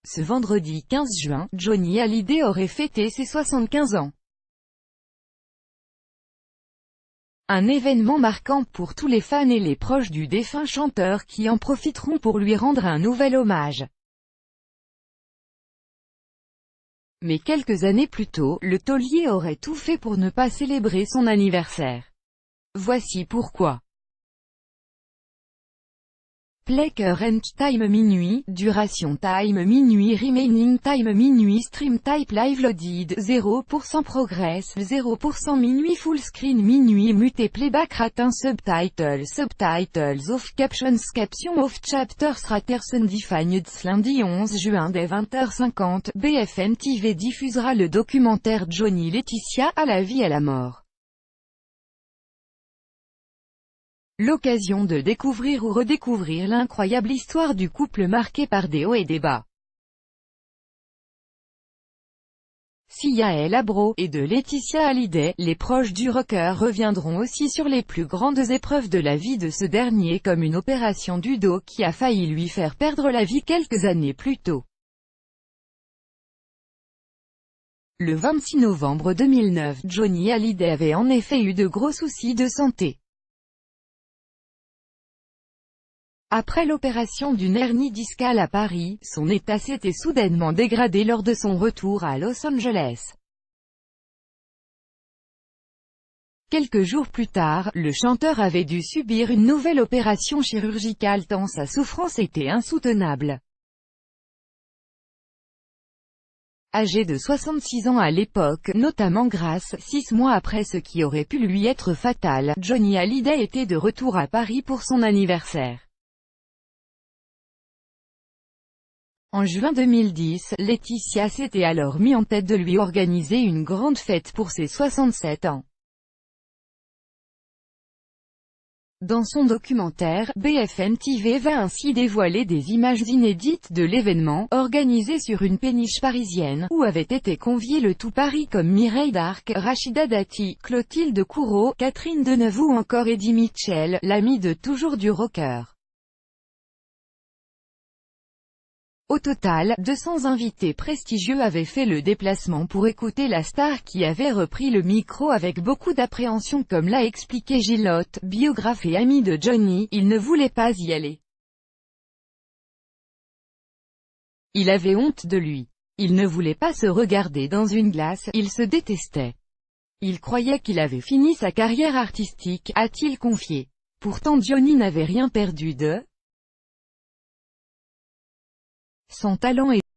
Ce vendredi 15 juin, Johnny Hallyday aurait fêté ses 75 ans. Un événement marquant pour tous les fans et les proches du défunt chanteur qui en profiteront pour lui rendre un nouvel hommage. Mais quelques années plus tôt, le taulier aurait tout fait pour ne pas célébrer son anniversaire. Voici pourquoi. Play current time minuit, duration time minuit, remaining time minuit, stream type live loaded, 0% progress, 0% minuit, full screen minuit, muté playback ratin, subtitles off, captions off, chapters raters undefined. Lundi 11 juin dès 20h50, BFM TV diffusera le documentaire Johnny Laetitia, à la vie et à la mort. L'occasion de découvrir ou redécouvrir l'incroyable histoire du couple marqué par des hauts et des bas. Si Yael Abro et de Laetitia Hallyday, les proches du rocker reviendront aussi sur les plus grandes épreuves de la vie de ce dernier, comme une opération du dos qui a failli lui faire perdre la vie quelques années plus tôt. Le 26 novembre 2009, Johnny Hallyday avait en effet eu de gros soucis de santé. Après l'opération d'une hernie discale à Paris, son état s'était soudainement dégradé lors de son retour à Los Angeles. Quelques jours plus tard, le chanteur avait dû subir une nouvelle opération chirurgicale tant sa souffrance était insoutenable. Âgé de 66 ans à l'époque, notamment grâce, 6 mois après ce qui aurait pu lui être fatal, Johnny Hallyday était de retour à Paris pour son anniversaire. En juin 2010, Laetitia s'était alors mis en tête de lui organiser une grande fête pour ses 67 ans. Dans son documentaire, BFM TV va ainsi dévoiler des images inédites de l'événement, organisé sur une péniche parisienne, où avaient été conviés le tout Paris comme Mireille Darc, Rachida Dati, Clotilde Courreau, Catherine Deneuve ou encore Eddie Mitchell, l'ami de toujours du rocker. Au total, 200 invités prestigieux avaient fait le déplacement pour écouter la star qui avait repris le micro avec beaucoup d'appréhension. Comme l'a expliqué Gilles Hott, biographe et ami de Johnny, il ne voulait pas y aller. Il avait honte de lui. Il ne voulait pas se regarder dans une glace, il se détestait. Il croyait qu'il avait fini sa carrière artistique, a-t-il confié. Pourtant Johnny n'avait rien perdu de son talent et